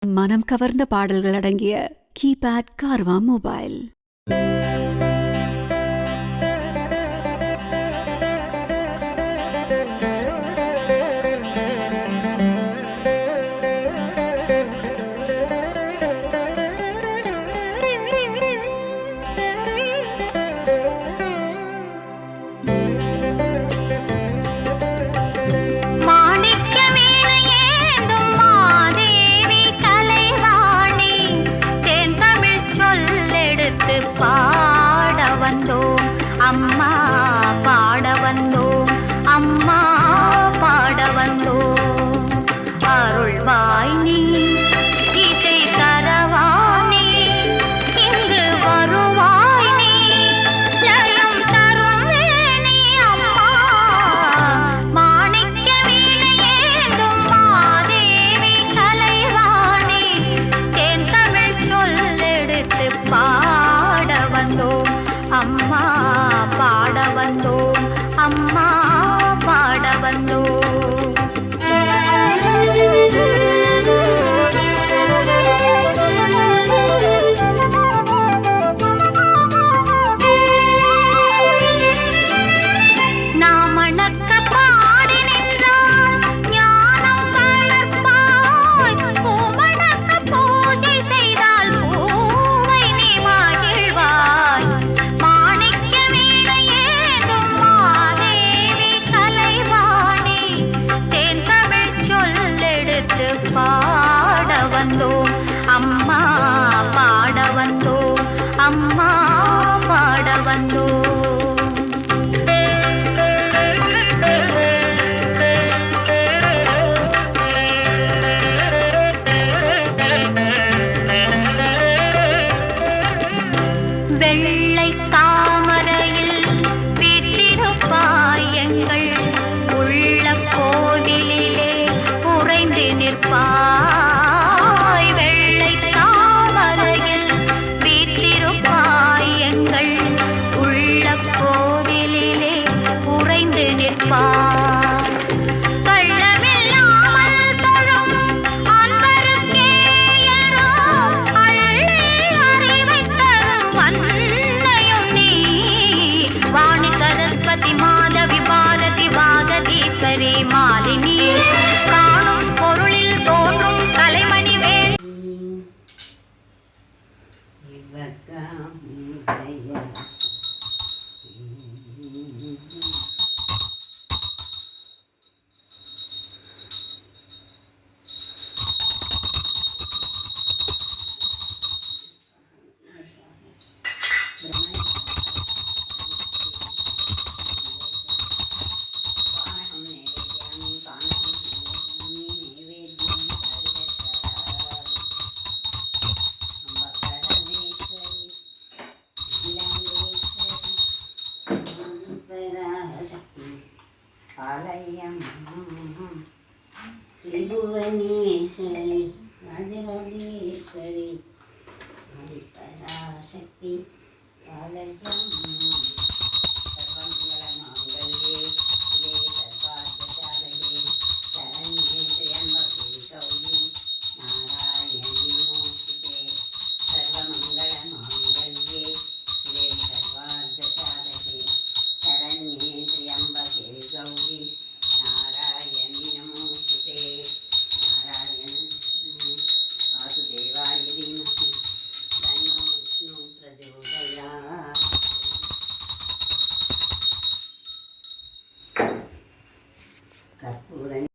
மனம் கவர்ந்த பாடல்கள் அடங்கிய கீபேட் கார்வா மொபைல். பாட வந்தோம் அம்மா, பாட வந்தோம் அம்மா, பாட வந்தோம். அருள்வாய் நீ, இசை தரவானே, இங்கு வருவாய் நீ, ஜயம் தரும் வேணி அம்மா. மாணிக்க வீணையேந்தும் மாதேவி கலைவாணி, தேன் தமிழ் சொல்லெடுத்து பாட வந்தோம் அம்மா, பாட வந்தோம் அம்மா, பாட வந்தோம். நாம் அணக்க பாடி நின்றால் ஞானம் வளர்ப்பாய், பூமணக்க பூஜை செய்தால் பூவை நீ மகிழ்வாய். மாணிக்க வீணையேந்தும் மாதேவி கலைவாணி, தேன் தமிழ் சொல்லெடுத்து பாட வந்தோம் அம்மா, பாட வந்தோம் அம்மா, பாட வந்தோம். வெள்ளை தாமரையில் வீற்றிருப்பாய், எங்கள் உள்ள கோவிலிலே உறைந்து நிற்பாய். வெள்ளை தாமரையில் வீற்றிருப்பாய், எங்கள் உள்ள கோவிலிலே உறைந்து நிற்பாய். மாதவி பாரதி வாகதீஸ்வரி மாலினி, காணும் பொருளில் தோன்றும் கலைமணி வேள். ஆலயம் ஸ்ரீ புவனேஸ்வரி ராஜராஜேஸ்வரி பராசக்தி ஆலயம். சர்வமங்கள மாங்கல்யே சிவே சர்வார்த்தசாதகே சரண்யே த்ர்யம்பகே கௌரி நாராயணி நமோஸ்துதே. சர்வமங்கள மாங்கல்யே சிவே சர்வார்த்தசாதகே சரண்யே த்ர்யம்பகே கௌரி நாராயணி நமோஸ்துதே. நாராயண வாசுதேவாய தீமஹி தன்னோ விஷ்ணு பிரச்சோதயாத். கற்பூர